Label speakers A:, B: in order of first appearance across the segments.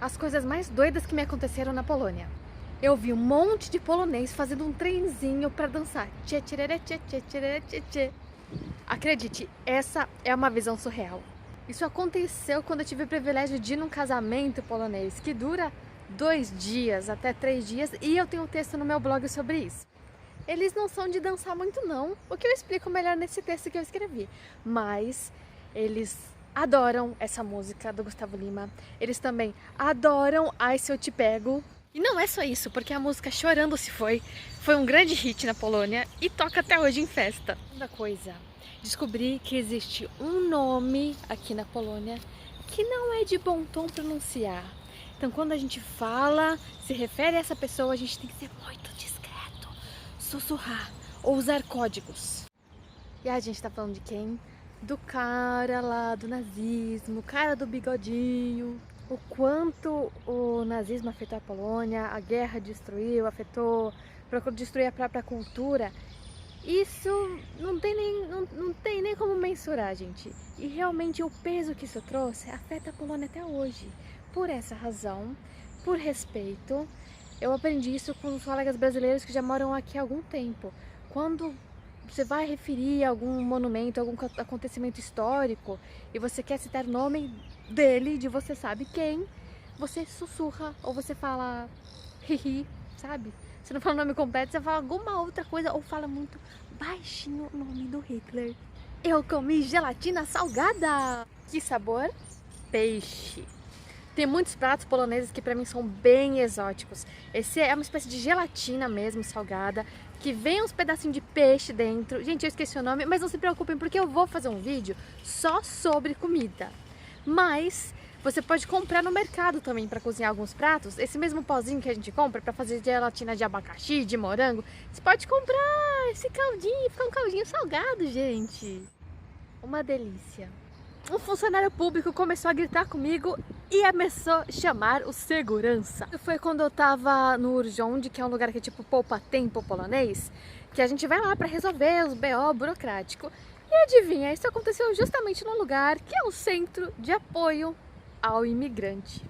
A: as coisas mais doidas que me aconteceram na Polônia. Eu vi um monte de polonês fazendo um trenzinho pra dançar. Tchê, tchê, tchê, tchê, tchê, tchê, tchê. Acredite, essa é uma visão surreal. Isso aconteceu quando eu tive o privilégio de ir num casamento polonês que dura 2 dias, até 3 dias, e eu tenho um texto no meu blog sobre isso. Eles não são de dançar muito não, o que eu explico melhor nesse texto que eu escrevi, mas eles adoram essa música do Gustavo Lima, eles também adoram Ai Se Eu Te Pego. E não é só isso, porque a música Chorando Se foi um grande hit na Polônia e toca até hoje em festa. Segunda coisa, descobri que existe um nome aqui na Polônia que não é de bom tom pronunciar. Então quando a gente fala, se refere a essa pessoa, a gente tem que ser muito discreto, sussurrar ou usar códigos. E a gente tá falando de quem? Do cara lá do nazismo, o cara do bigodinho. O quanto o nazismo afetou a Polônia, a guerra destruiu, afetou, procurou destruir a própria cultura. Isso não tem nem como mensurar, gente. E realmente o peso que isso trouxe afeta a Polônia até hoje. Por essa razão, por respeito, eu aprendi isso com os colegas brasileiros que já moram aqui há algum tempo. Quando você vai referir a algum monumento, algum acontecimento histórico e você quer citar o nome dele, de você sabe quem, você sussurra ou você fala hihi, sabe? Você não fala o nome completo, você fala alguma outra coisa ou fala muito baixinho o nome do Hitler. Eu comi gelatina salgada! Que sabor? Peixe. Tem muitos pratos poloneses que pra mim são bem exóticos. Esse é uma espécie de gelatina mesmo, salgada, que vem uns pedacinhos de peixe dentro. Gente, eu esqueci o nome, mas não se preocupem porque eu vou fazer um vídeo só sobre comida. Mas você pode comprar no mercado também para cozinhar alguns pratos. Esse mesmo pozinho que a gente compra para fazer gelatina de abacaxi, de morango, você pode comprar esse caldinho, fica um caldinho salgado, gente. Uma delícia. Um funcionário público começou a gritar comigo e começou a chamar o segurança. Foi quando eu tava no Urząd, que é um lugar que é tipo poupa-tempo polonês, que a gente vai lá para resolver os BO burocrático. E adivinha, isso aconteceu justamente num lugar que é um centro de apoio ao imigrante.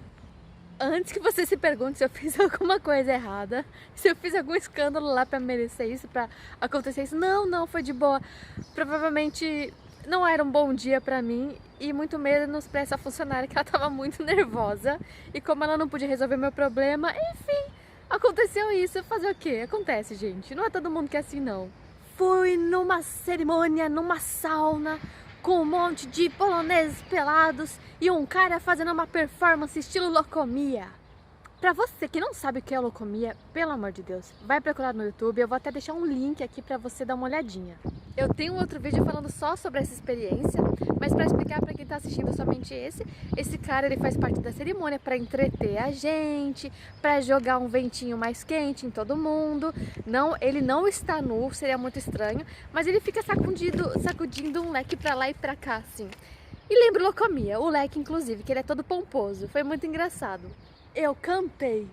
A: Antes que você se pergunte se eu fiz alguma coisa errada, se eu fiz algum escândalo lá para merecer isso, para acontecer isso, não, foi de boa. Provavelmente não era um bom dia pra mim e muito menos pra essa funcionária que ela tava muito nervosa e como ela não podia resolver meu problema, enfim, aconteceu isso. Fazer o quê? Acontece, gente, não é todo mundo que é assim não. Fui numa cerimônia, numa sauna, com um monte de poloneses pelados e um cara fazendo uma performance estilo Locomia. Pra você que não sabe o que é Locomia, pelo amor de Deus, vai procurar no YouTube, eu vou até deixar um link aqui pra você dar uma olhadinha. Eu tenho um outro vídeo falando só sobre essa experiência, mas pra explicar pra quem tá assistindo somente esse cara ele faz parte da cerimônia pra entreter a gente, pra jogar um ventinho mais quente em todo mundo. Não, ele não está nu, seria muito estranho, mas ele fica sacudindo um leque pra lá e pra cá, assim. E lembra o Locomia, o leque inclusive, que ele é todo pomposo, foi muito engraçado. Eu cantei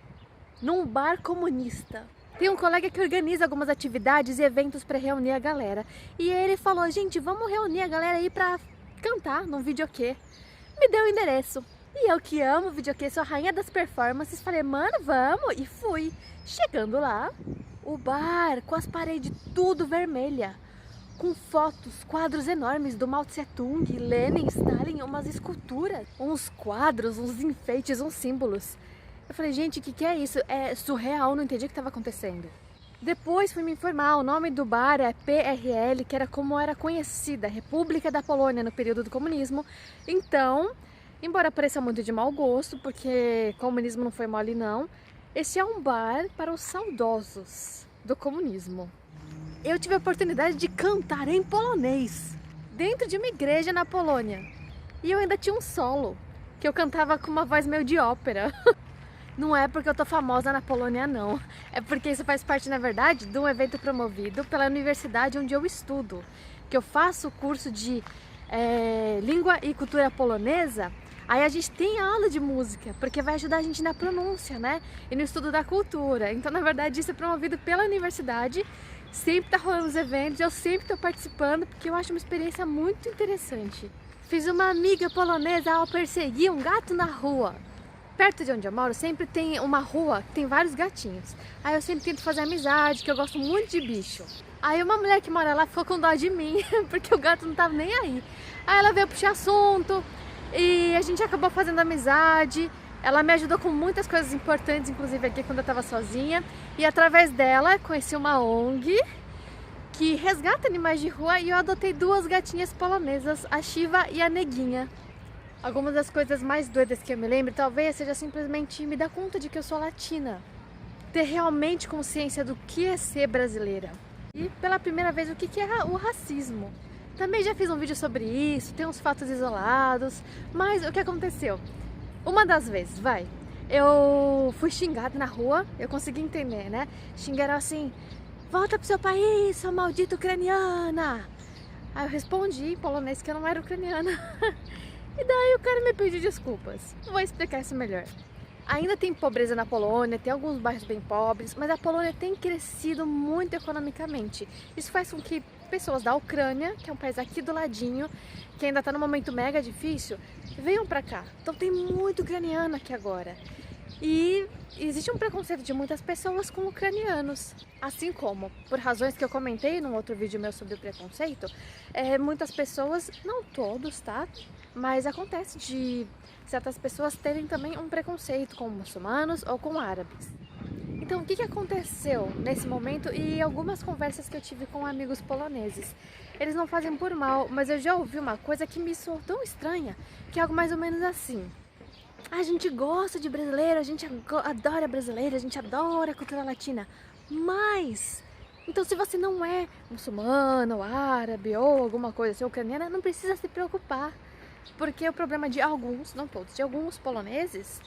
A: num bar comunista. Tem um colega que organiza algumas atividades e eventos para reunir a galera. E ele falou, gente, vamos reunir a galera aí pra cantar num videokê. Me deu o endereço. E eu que amo videokê, sou a rainha das performances, falei, mano, vamos. E fui. Chegando lá, o bar com as paredes tudo vermelha. Com fotos, quadros enormes do Mao Tse Tung, Lenin, Stalin, umas esculturas, uns quadros, uns enfeites, uns símbolos. Eu falei, gente, o que é isso? É surreal, não entendi o que estava acontecendo. Depois fui me informar, o nome do bar é PRL, que era como era conhecida, República da Polônia no período do comunismo. Então, embora pareça muito de mau gosto, porque comunismo não foi mole não, esse é um bar para os saudosos do comunismo. Eu tive a oportunidade de cantar em polonês, dentro de uma igreja na Polônia. E eu ainda tinha um solo, que eu cantava com uma voz meio de ópera. Não é porque eu tô famosa na Polônia, não. É porque isso faz parte, na verdade, de um evento promovido pela universidade onde eu estudo. Que eu faço o curso de língua e cultura polonesa. Aí a gente tem aula de música, porque vai ajudar a gente na pronúncia, né? E no estudo da cultura. Então, na verdade, isso é promovido pela universidade. Sempre tá rolando os eventos, eu sempre tô participando, porque eu acho uma experiência muito interessante. Fiz uma amiga polonesa ao perseguir um gato na rua. perto de onde eu moro sempre tem uma rua que tem vários gatinhos. Aí eu sempre tento fazer amizade, que eu gosto muito de bicho. Aí uma mulher que mora lá ficou com dó de mim, porque o gato não tava nem aí. Aí ela veio puxar assunto e a gente acabou fazendo amizade. Ela me ajudou com muitas coisas importantes, inclusive aqui quando eu tava sozinha. E através dela conheci uma ONG que resgata animais de rua e eu adotei 2 gatinhas polonesas, a Shiva e a Neguinha. Algumas das coisas mais doidas que eu me lembro talvez seja simplesmente me dar conta de que eu sou latina. Ter realmente consciência do que é ser brasileira. E pela primeira vez o que é o racismo. Também já fiz um vídeo sobre isso, tem uns fatos isolados, mas o que aconteceu? Uma das vezes, eu fui xingada na rua, eu consegui entender, né? Xingaram assim, volta pro seu país, sua maldita ucraniana! Aí eu respondi em polonês que eu não era ucraniana. E daí o cara me pediu desculpas. Vou explicar isso melhor. Ainda tem pobreza na Polônia, tem alguns bairros bem pobres, mas a Polônia tem crescido muito economicamente. Isso faz com que pessoas da Ucrânia, que é um país aqui do ladinho, que ainda está num momento mega difícil, venham pra cá. Então tem muito ucraniano aqui agora. E existe um preconceito de muitas pessoas com ucranianos. Assim como, por razões que eu comentei num outro vídeo meu sobre o preconceito, muitas pessoas, não todos, tá? Mas acontece de certas pessoas terem também um preconceito com muçulmanos ou com árabes. Então, o que aconteceu nesse momento e algumas conversas que eu tive com amigos poloneses? Eles não fazem por mal, mas eu já ouvi uma coisa que me soou tão estranha, que é algo mais ou menos assim. A gente gosta de brasileiro, a gente adora brasileiro, a gente adora a cultura latina, mas... Então, se você não é muçulmano, ou árabe ou alguma coisa assim, ucraniana, não precisa se preocupar. Porque o problema de alguns, não todos, de alguns poloneses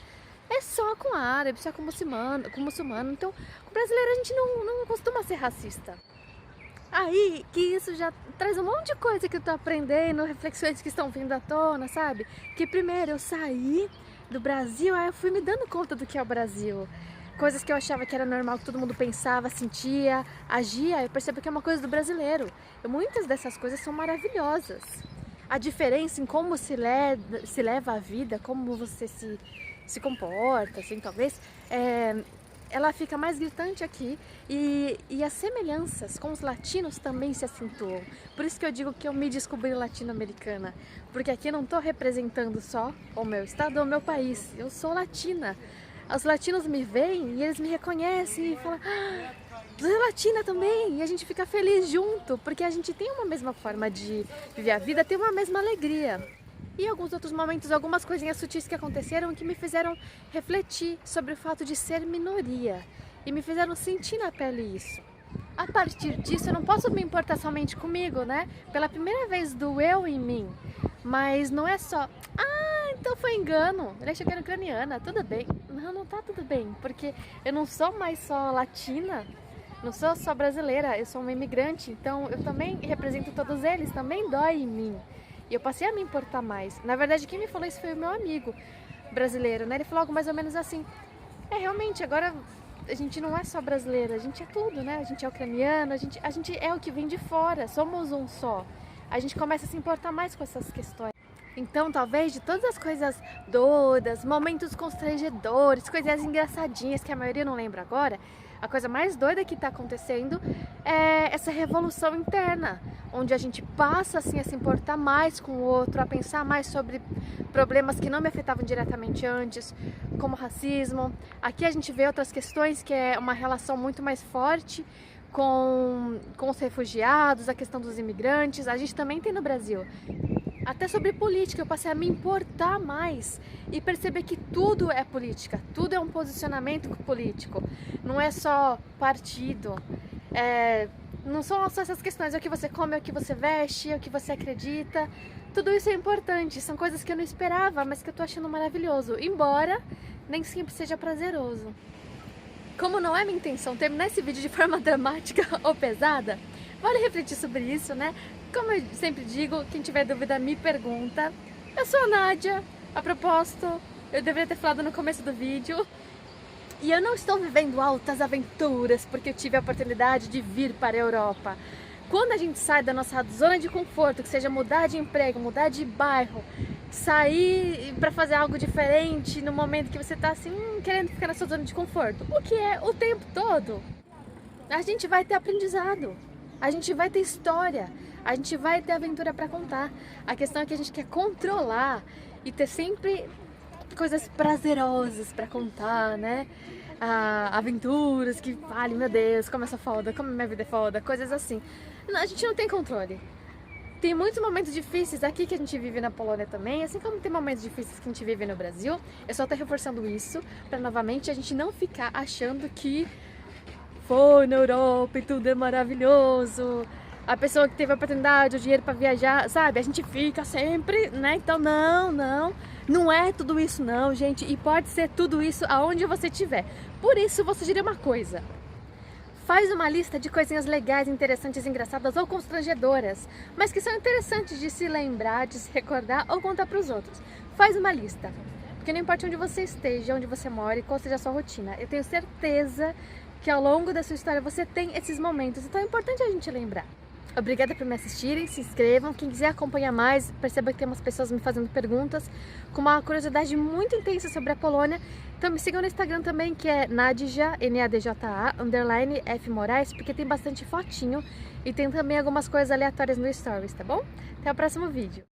A: é só com árabe, só com muçulmano. Então, com brasileiro a gente não costuma ser racista. Aí que isso já traz um monte de coisa que eu tô aprendendo, reflexões que estão vindo à tona, sabe? Que primeiro eu saí do Brasil, aí eu fui me dando conta do que é o Brasil. Coisas que eu achava que era normal, que todo mundo pensava, sentia, agia, eu percebo que é uma coisa do brasileiro. E muitas dessas coisas são maravilhosas. A diferença em como se leva a vida, como você se comporta, assim, talvez, ela fica mais gritante aqui e as semelhanças com os latinos também se acentuam. Por isso que eu digo que eu me descobri latino-americana, porque aqui eu não estou representando só o meu estado ou o meu país, eu sou latina. Os latinos me veem e eles me reconhecem e falam, você é latina também, e a gente fica feliz junto, porque a gente tem uma mesma forma de viver a vida, tem uma mesma alegria. E alguns outros momentos, algumas coisinhas sutis que aconteceram que me fizeram refletir sobre o fato de ser minoria e me fizeram sentir na pele isso. A partir disso, eu não posso me importar somente comigo, né? Pela primeira vez do eu em mim, mas não é só, então foi engano, ele achou que era ucraniana, tudo bem. Não tá tudo bem, porque eu não sou mais só latina, não sou só brasileira, eu sou uma imigrante, então eu também represento todos eles, também dói em mim. E eu passei a me importar mais. Na verdade, quem me falou isso foi o meu amigo brasileiro, né? Ele falou algo mais ou menos assim, realmente, agora a gente não é só brasileira, a gente é tudo, né? A gente é ucraniano, a gente é o que vem de fora, somos um só. A gente começa a se importar mais com essas questões. Então, talvez, de todas as coisas doidas, momentos constrangedores, coisas engraçadinhas que a maioria não lembra agora, a coisa mais doida que está acontecendo é essa revolução interna, onde a gente passa assim, a se importar mais com o outro, a pensar mais sobre problemas que não me afetavam diretamente antes, como racismo. Aqui a gente vê outras questões que é uma relação muito mais forte com os refugiados, a questão dos imigrantes, a gente também tem no Brasil. Até sobre política, eu passei a me importar mais e perceber que tudo é política, tudo é um posicionamento político, não é só partido, não são só essas questões, é o que você come, é o que você veste, é o que você acredita, tudo isso é importante, são coisas que eu não esperava, mas que eu tô achando maravilhoso, embora nem sempre seja prazeroso. Como não é minha intenção terminar esse vídeo de forma dramática ou pesada, vale refletir sobre isso, né? Como eu sempre digo, quem tiver dúvida me pergunta. Eu sou a Nádia, a propósito, eu deveria ter falado no começo do vídeo. E eu não estou vivendo altas aventuras porque eu tive a oportunidade de vir para a Europa. quando a gente sai da nossa zona de conforto, que seja mudar de emprego, mudar de bairro, sair pra fazer algo diferente no momento que você tá assim, querendo ficar na sua zona de conforto, o que é o tempo todo, a gente vai ter aprendizado, a gente vai ter história, a gente vai ter aventura pra contar. A questão é que a gente quer controlar e ter sempre coisas prazerosas pra contar, né? Aventuras que falem, meu Deus, como eu sou foda, como minha vida é foda, coisas assim. Não, a gente não tem controle. Tem muitos momentos difíceis aqui que a gente vive na Polônia também, assim como tem momentos difíceis que a gente vive no Brasil. Eu só tô reforçando isso pra novamente a gente não ficar achando que foi na Europa e tudo é maravilhoso. A pessoa que teve a oportunidade, o dinheiro pra viajar, sabe? A gente fica sempre, né? Então não é tudo isso não, gente. E pode ser tudo isso aonde você estiver. Por isso, vou sugerir uma coisa. Faz uma lista de coisinhas legais, interessantes, engraçadas ou constrangedoras, mas que são interessantes de se lembrar, de se recordar ou contar para os outros. Faz uma lista, porque não importa onde você esteja, onde você mora e qual seja a sua rotina, eu tenho certeza que ao longo da sua história você tem esses momentos, então é importante a gente lembrar. Obrigada por me assistirem, se inscrevam, quem quiser acompanhar mais, perceba que tem umas pessoas me fazendo perguntas com uma curiosidade muito intensa sobre a Polônia. Então me sigam no Instagram também, que é Nadja, N-A-D-J-A, _F Moraes, porque tem bastante fotinho e tem também algumas coisas aleatórias no Stories, tá bom? Até o próximo vídeo.